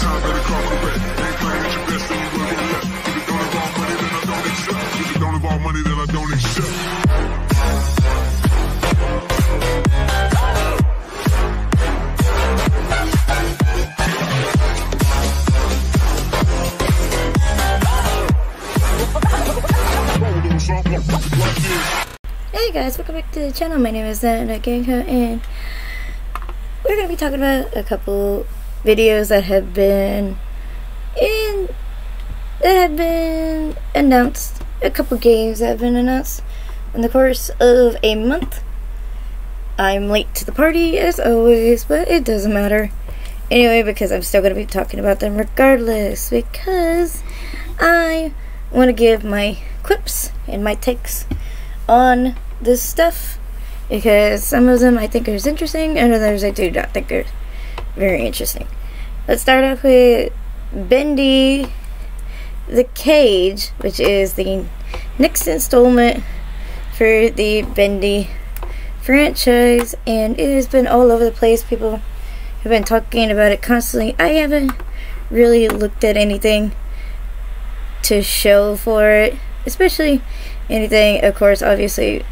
time, better call correct. Ain't playing at your best, then you will get left. If it don't involve money, then I don't accept. If it don't involve money, then I don't accept. Hey guys, welcome back to the channel. My name is Gangha, and we're going to be talking about a couple videos that have been announced, a couple games that have been announced in the course of a month. I'm late to the party as always, but it doesn't matter anyway, because I'm still going to be talking about them regardless, because I want to give my quips and my takes on this stuff, because some of them I think are interesting and others I do not think are very interesting. Let's start off with Bendy the Cage, which is the next installment for the Bendy franchise, and it has been all over the place. People have been talking about it constantly. I haven't really looked at anything to show for it, especially anything, of course, obviously,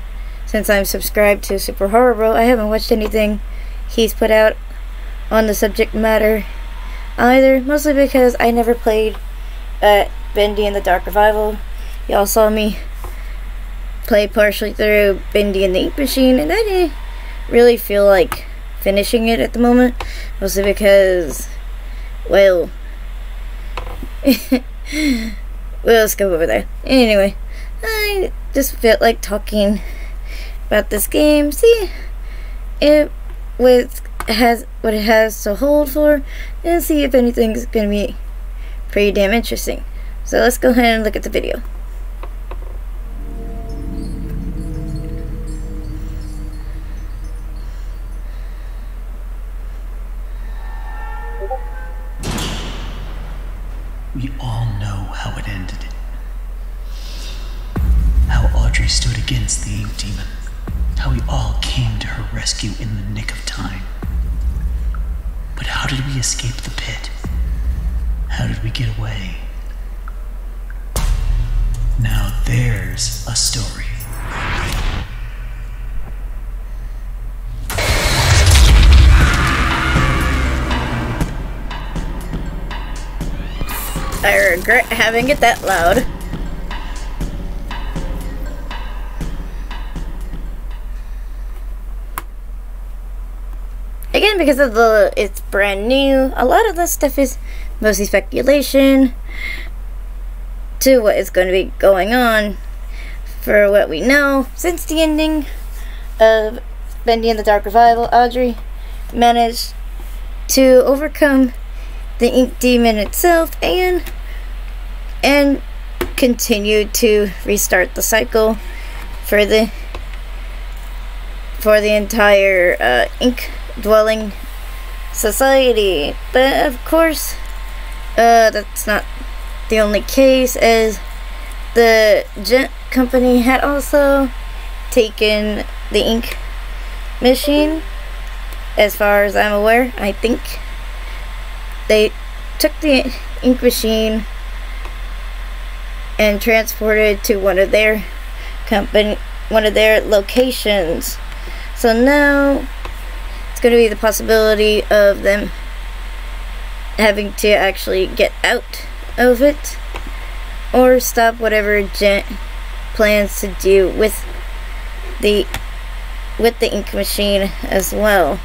since I'm subscribed to Super Horror Bro, I haven't watched anything he's put out on the subject matter either, mostly because I never played Bendy and the Dark Revival. Y'all saw me play partially through Bendy and the Ink Machine, and I didn't really feel like finishing it at the moment, mostly because, well, let's go over there. Anyway, I just felt like talking about this game, see what it has to hold for, and see if anything's gonna be pretty damn interesting. So let's go ahead and look at the video. We all know how it ended. How Audrey stood against the Ink Demon. How we all came to her rescue in the nick of time. But how did we escape the pit? How did we get away? Now there's a story. I regret having it that loud. Again, because of it's brand new, a lot of this stuff is mostly speculation to what is going to be going on. For what we know, since the ending of Bendy and the Dark Revival, Audrey managed to overcome the Ink Demon itself and continued to restart the cycle for the entire ink dwelling society. But of course, that's not the only case, as the Gent company had also taken the ink machine. As far as I'm aware, I think they took the ink machine and transported to one of their locations. So now it's going to be the possibility of them having to actually get out of it or stop whatever Gent plans to do with the ink machine as well.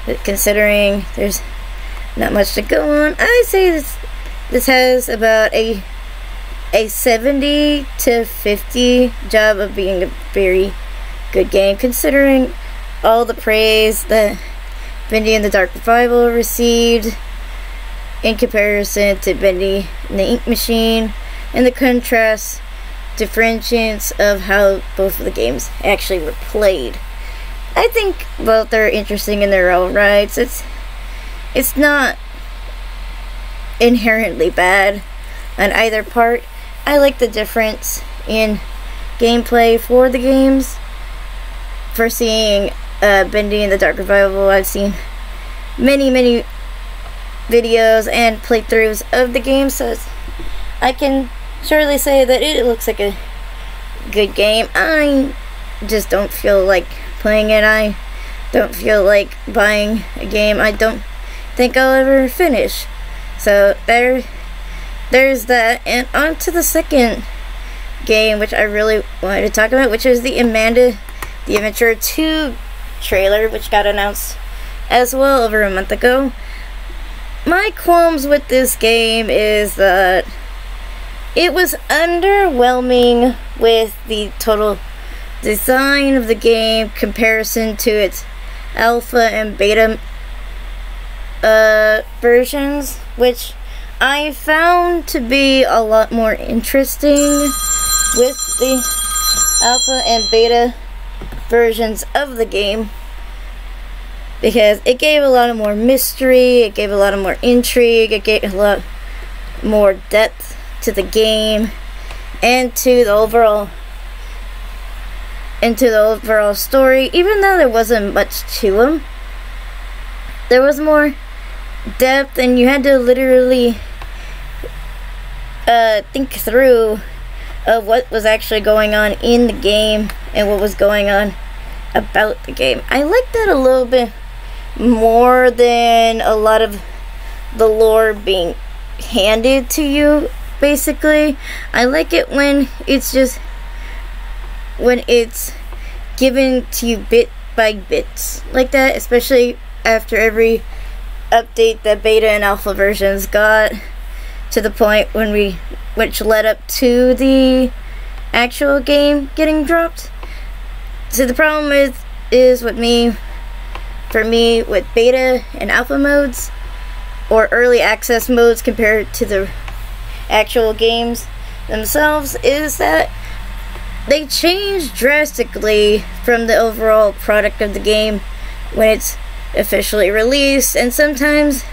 But considering there's not much to go on, I say this has about a 70 to 50 job of being a very good game, considering all the praise that Bendy and the Dark Revival received in comparison to Bendy and the Ink Machine, and the contrast differentiates of how both of the games actually were played. I think both are interesting in their own rights. It's not inherently bad on either part. I like the difference in gameplay for the games. For seeing Bendy and the Dark Revival, I've seen many videos and playthroughs of the game, so I can surely say that it looks like a good game. I just don't feel like playing it. I don't feel like buying a game I don't think I'll ever finish. So there's that. And on to the second game, which I really wanted to talk about, which is the Amanda the Adventure 2 trailer, which got announced as well over a month ago. My qualms with this game is that it was underwhelming with the total design of the game comparison to its alpha and beta versions, which I found to be a lot more interesting with the alpha and beta versions of the game, because it gave a lot of more mystery, it gave a lot of more intrigue, it gave a lot more depth to the game and to the overall story. Even though there wasn't much to them, there was more depth, and you had to literally think through of what was actually going on in the game and what was going on about the game. I like that a little bit more than a lot of the lore being handed to you, basically. I like it when it's given to you bit by bits like that, especially after every update that beta and alpha versions got to the point which led up to the actual game getting dropped. So the problem is with for me with beta and alpha modes or early access modes compared to the actual games themselves, is that they change drastically from the overall product of the game when it's officially released, and sometimes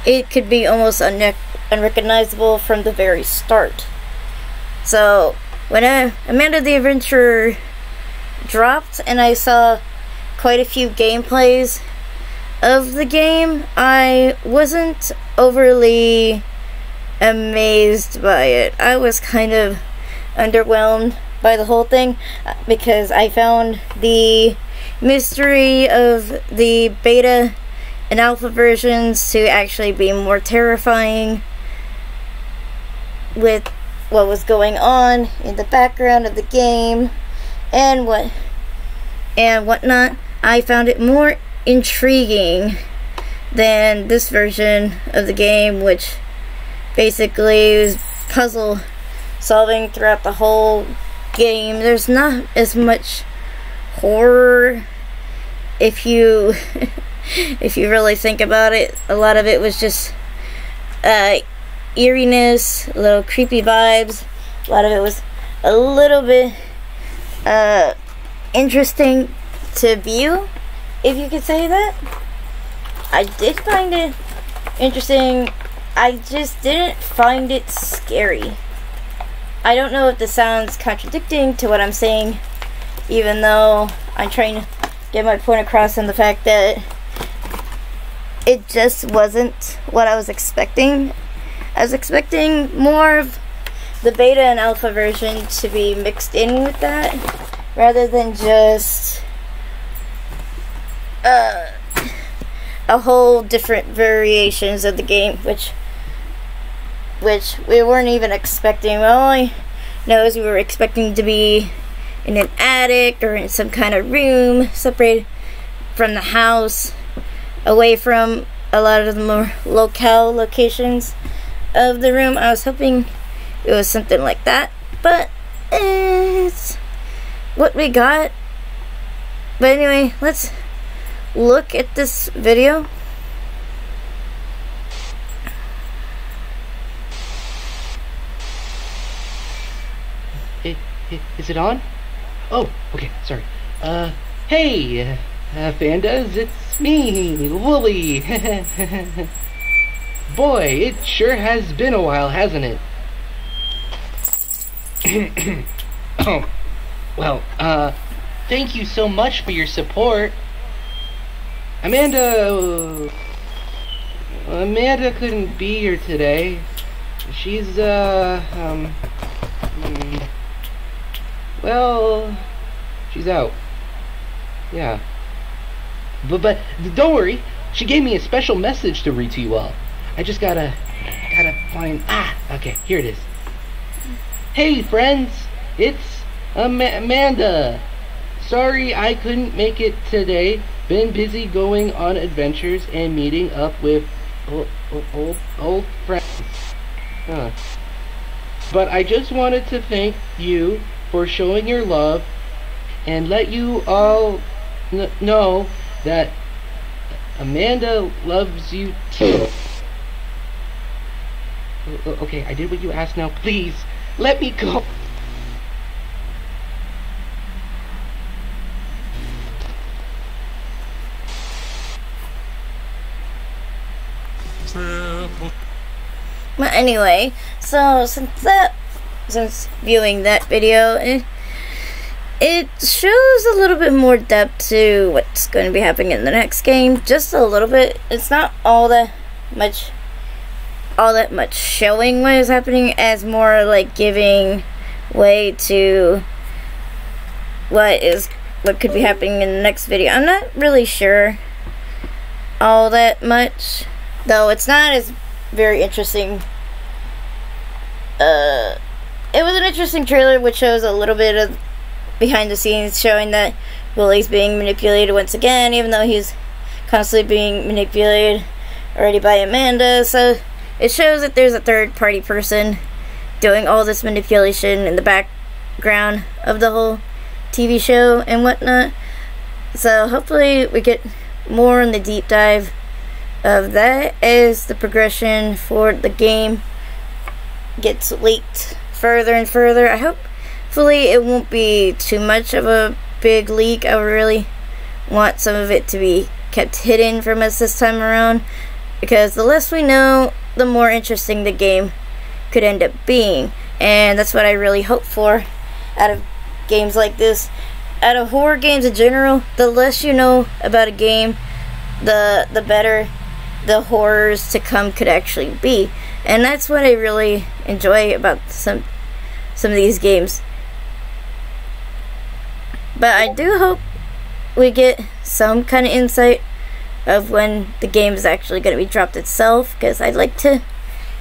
it could be almost unrecognizable from the very start. So when Amanda the Adventurer dropped and I saw quite a few gameplays of the game, I wasn't overly amazed by it. I was kind of underwhelmed by the whole thing because I found the mystery of the beta and alpha versions to actually be more terrifying with what was going on in the background of the game and whatnot. I found it more intriguing than this version of the game, which basically is puzzle solving throughout the whole game. There's not as much horror if you if you really think about it. A lot of it was just eeriness, a little creepy vibes. A lot of it was a little bit interesting to view, if you could say that. I did find it interesting. I just didn't find it scary. I don't know if this sounds contradicting to what I'm saying, even though I'm trying to get my point across in the fact that it just wasn't what I was expecting. I was expecting more of the beta and alpha version to be mixed in with that, rather than just a whole different variations of the game, which we weren't even expecting. All I know is we were expecting to be in an attic or in some kind of room separated from the house, away from a lot of the more locale locations of the room. I was hoping it was something like that, but it's what we got. But anyway, let's look at this video. Is it on? Oh, okay, sorry. Hey, Fandas, it's me, Wooly. Boy, it sure has been a while, hasn't it? Oh, well, thank you so much for your support. Amanda... Amanda couldn't be here today. She's, well, she's out. Yeah. But don't worry. She gave me a special message to read to you all. I just gotta find... okay, here it is. Hey, friends. It's Amanda. Sorry I couldn't make it today. Been busy going on adventures and meeting up with old friends. But I just wanted to thank you for showing your love and let you all know that Amanda loves you too. Okay, I did what you asked now. Please, let me go. But anyway, so since viewing that video, it shows a little bit more depth to what's going to be happening in the next game. Just a little bit. It's not all that much showing what is happening, as more like giving way to what could be happening in the next video. I'm not really sure all that much, though. It's not as very interesting. It was an interesting trailer which shows a little bit of behind the scenes, showing that Willie's being manipulated once again, even though he's constantly being manipulated already by Amanda. So it shows that there's a third party person doing all this manipulation in the background of the whole TV show and whatnot. So hopefully we get more in the deep dive of that as the progression for the game gets leaked further and further. Hopefully it won't be too much of a big leak. I really want some of it to be kept hidden from us this time around, because the less we know, the more interesting the game could end up being. And that's what I really hope for out of games like this. Out of horror games in general, the less you know about a game, the better the horrors to come could actually be. And that's what I really enjoy about some of these games. But I do hope we get some kind of insight of when the game is actually going to be dropped itself, because I'd like to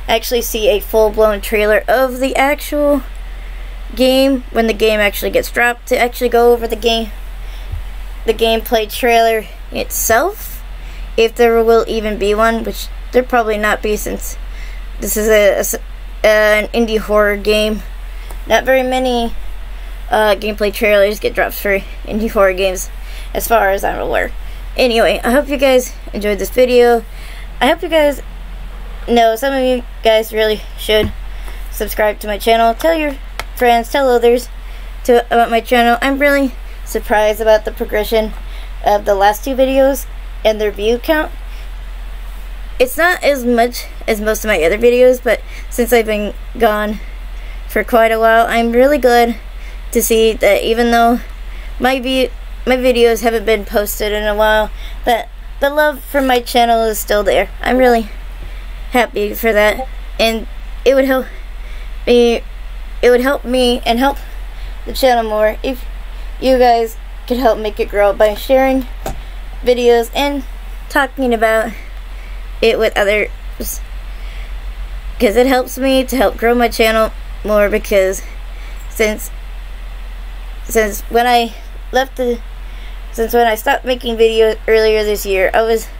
actually see a full-blown trailer of the actual game when the game actually gets dropped, to actually go over the gameplay trailer itself, if there will even be one, which there probably not be, since this is an indie horror game. Not very many gameplay trailers get dropped for indie horror games, as far as I'm aware. Anyway, I hope you guys enjoyed this video. I hope you guys know, some of you guys really should subscribe to my channel. Tell your friends, tell others about my channel. I'm really surprised about the progression of the last two videos and their view count. It's not as much as most of my other videos, but since I've been gone for quite a while, I'm really glad to see that even though my videos haven't been posted in a while, that the love for my channel is still there. I'm really happy for that, and it would help me and help the channel more if you guys could help make it grow by sharing videos and talking about it with others, because it helps me to help grow my channel more. Because since when I stopped making videos earlier this year, I wasn't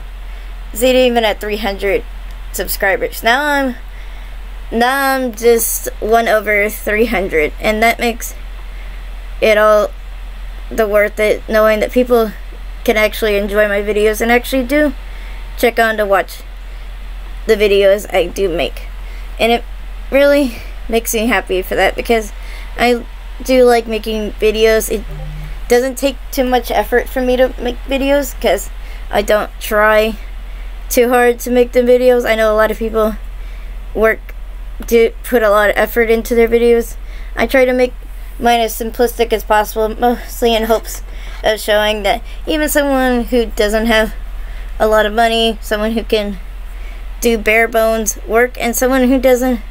even at 300 subscribers. Now I'm just 1 over 300, and that makes it all the worth it, knowing that people can actually enjoy my videos and actually do check on to watch the videos I do make. And it really makes me happy for that, because I do like making videos. It doesn't take too much effort for me to make videos, because I don't try too hard to make the videos. I know a lot of people put a lot of effort into their videos. I try to make mine as simplistic as possible, mostly in hopes of showing that even someone who doesn't have a lot of money, someone who can do bare bones work, and someone who doesn't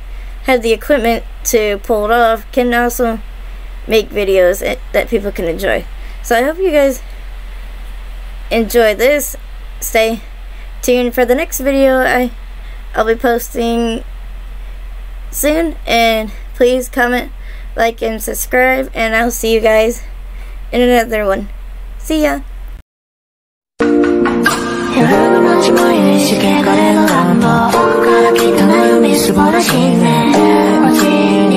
have the equipment to pull it off can also make videos that people can enjoy. So I hope you guys enjoy this. Stay tuned for the next video I'll be posting soon, and please comment, like, and subscribe, and I'll see you guys in another one. See ya! 夜の街もいし汚れの乱暴奥から来たなるみすぼらしいね街に